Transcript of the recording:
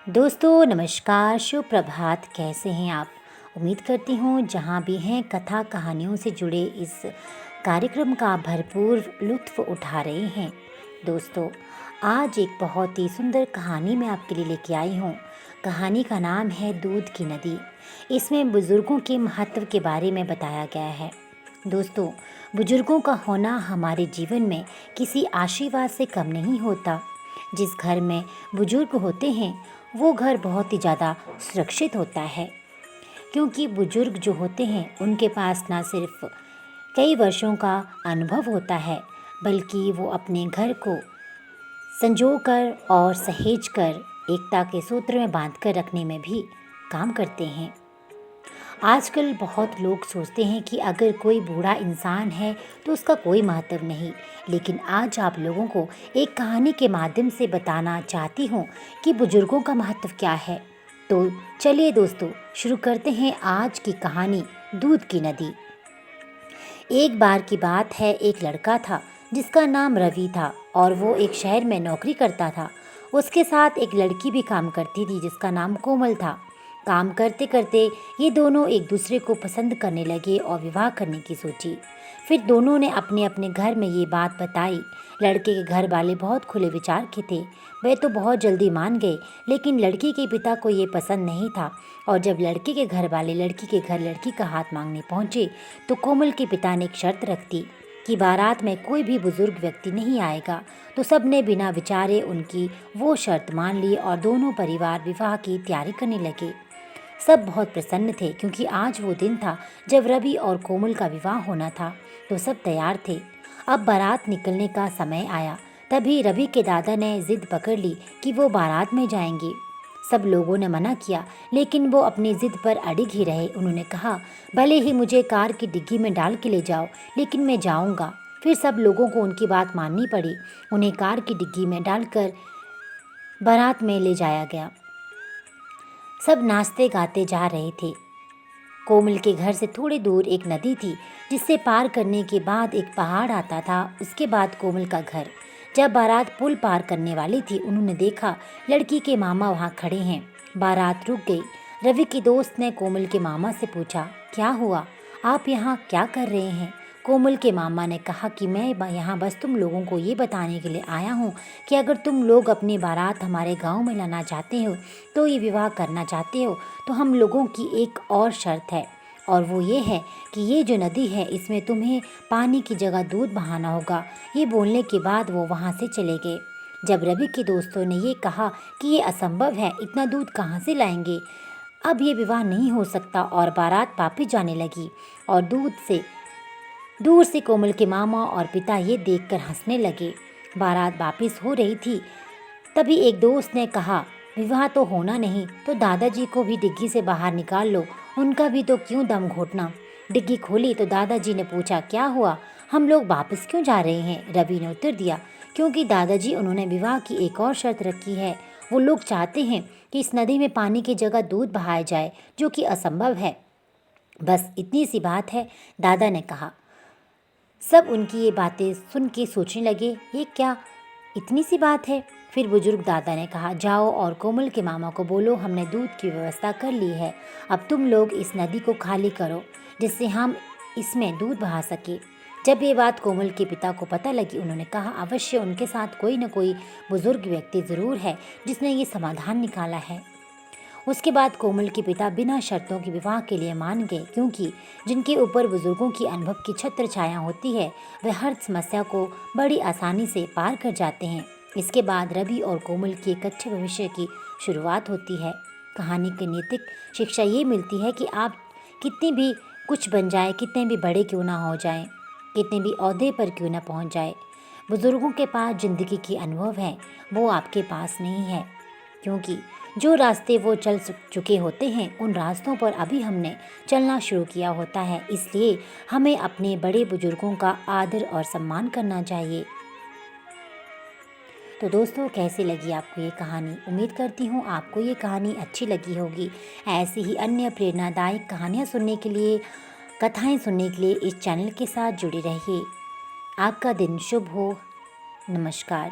दोस्तों नमस्कार, शुभ प्रभात। कैसे हैं आप? उम्मीद करती हूँ जहाँ भी हैं कथा कहानियों से जुड़े इस कार्यक्रम का भरपूर लुत्फ़ उठा रहे हैं। दोस्तों, आज एक बहुत ही सुंदर कहानी मैं आपके लिए लेके आई हूँ। कहानी का नाम है दूध की नदी। इसमें बुज़ुर्गों के महत्व के बारे में बताया गया है। दोस्तों, बुज़ुर्गों का होना हमारे जीवन में किसी आशीर्वाद से कम नहीं होता। जिस घर में बुजुर्ग होते हैं वो घर बहुत ही ज़्यादा सुरक्षित होता है, क्योंकि बुजुर्ग जो होते हैं उनके पास ना सिर्फ कई वर्षों का अनुभव होता है, बल्कि वो अपने घर को संजो कर और सहेज कर एकता के सूत्र में बांध कर रखने में भी काम करते हैं। आजकल बहुत लोग सोचते हैं कि अगर कोई बूढ़ा इंसान है तो उसका कोई महत्व नहीं, लेकिन आज आप लोगों को एक कहानी के माध्यम से बताना चाहती हूँ कि बुजुर्गों का महत्व क्या है। तो चलिए दोस्तों, शुरू करते हैं आज की कहानी दूध की नदी। एक बार की बात है, एक लड़का था जिसका नाम रवि था और वो एक शहर में नौकरी करता था। उसके साथ एक लड़की भी काम करती थी जिसका नाम कोमल था। काम करते करते ये दोनों एक दूसरे को पसंद करने लगे और विवाह करने की सोची। फिर दोनों ने अपने अपने घर में ये बात बताई। लड़के के घर वाले बहुत खुले विचार के थे, वे तो बहुत जल्दी मान गए, लेकिन लड़की के पिता को ये पसंद नहीं था। और जब लड़के के घर वाले लड़की के घर लड़की का हाथ मांगने पहुँचे तो कोमल के पिता ने एक शर्त रख दी कि बारात में कोई भी बुजुर्ग व्यक्ति नहीं आएगा। तो सब ने बिना विचारे उनकी वो शर्त मान ली और दोनों परिवार विवाह की तैयारी करने लगे। सब बहुत प्रसन्न थे क्योंकि आज वो दिन था जब रवि और कोमल का विवाह होना था। तो सब तैयार थे। अब बारात निकलने का समय आया। तभी रवि के दादा ने जिद पकड़ ली कि वो बारात में जाएंगे। सब लोगों ने मना किया, लेकिन वो अपनी जिद पर अड़िग ही रहे। उन्होंने कहा, भले ही मुझे कार की डिग्गी में डाल के ले जाओ, लेकिन मैं जाऊंगा। फिर सब लोगों को उनकी बात माननी पड़ी। उन्हें कार की डिग्गी में डालकर बारात में ले जाया गया। सब नाचते गाते जा रहे थे। कोमल के घर से थोड़ी दूर एक नदी थी, जिसे पार करने के बाद एक पहाड़ आता था। उसके बाद कोमल का घर। जब बारात पुल पार करने वाली थी, उन्होंने देखा लड़की के मामा वहाँ खड़े हैं। बारात रुक गई। रवि की दोस्त ने कोमल के मामा से पूछा, क्या हुआ, आप यहाँ क्या कर रहे हैं? कोमल के मामा ने कहा कि मैं यहाँ बस तुम लोगों को ये बताने के लिए आया हूँ कि अगर तुम लोग अपनी बारात हमारे गांव में लाना चाहते हो, तो ये विवाह करना चाहते हो, तो हम लोगों की एक और शर्त है, और वो ये है कि ये जो नदी है इसमें तुम्हें पानी की जगह दूध बहाना होगा। ये बोलने के बाद वो वहाँ से चले गए। जब रवि के दोस्तों ने ये कहा कि ये असंभव है, इतना दूध कहाँ से लाएंगे, अब ये विवाह नहीं हो सकता, और बारात वापिस जाने लगी। और दूर से कोमल के मामा और पिता ये देखकर हंसने लगे। बारात वापिस हो रही थी, तभी एक दोस्त ने कहा, विवाह तो होना नहीं तो दादाजी को भी डिग्गी से बाहर निकाल लो, उनका भी तो क्यों दम घोटना। डिग्गी खोली तो दादाजी ने पूछा, क्या हुआ, हम लोग वापस क्यों जा रहे हैं? रवि ने उत्तर दिया, क्योंकि दादाजी, उन्होंने विवाह की एक और शर्त रखी है। वो लोग चाहते हैं कि इस नदी में पानी की जगह दूध बहाया जाए, जो कि असंभव है। बस इतनी सी बात है, दादा ने कहा। सब उनकी ये बातें सुन के सोचने लगे, ये क्या इतनी सी बात है। फिर बुजुर्ग दादा ने कहा, जाओ और कोमल के मामा को बोलो हमने दूध की व्यवस्था कर ली है। अब तुम लोग इस नदी को खाली करो, जिससे हम इसमें दूध बहा सके। जब ये बात कोमल के पिता को पता लगी, उन्होंने कहा, अवश्य उनके साथ कोई न कोई बुजुर्ग व्यक्ति ज़रूर है जिसने ये समाधान निकाला है। उसके बाद कोमल के पिता बिना शर्तों के विवाह के लिए मान गए, क्योंकि जिनके ऊपर बुजुर्गों की अनुभव की छत्र छाया होती है, वे हर समस्या को बड़ी आसानी से पार कर जाते हैं। इसके बाद रवि और कोमल की एक अच्छे भविष्य की शुरुआत होती है। कहानी की नैतिक शिक्षा ये मिलती है कि आप कितनी भी कुछ बन जाए, कितने भी बड़े क्यों ना हो जाएं, कितने भी ओहदे पर क्यों ना पहुंच जाए, बुजुर्गों के पास जिंदगी की अनुभव है, वो आपके पास नहीं है। क्योंकि जो रास्ते वो चल चुके होते हैं, उन रास्तों पर अभी हमने चलना शुरू किया होता है। इसलिए हमें अपने बड़े बुजुर्गों का आदर और सम्मान करना चाहिए। तो दोस्तों, कैसी लगी आपको ये कहानी? उम्मीद करती हूँ आपको ये कहानी अच्छी लगी होगी। ऐसी ही अन्य प्रेरणादायक कहानियाँ सुनने के लिए, कथाएँ सुनने के लिए इस चैनल के साथ जुड़े रहिए। आपका दिन शुभ हो। नमस्कार।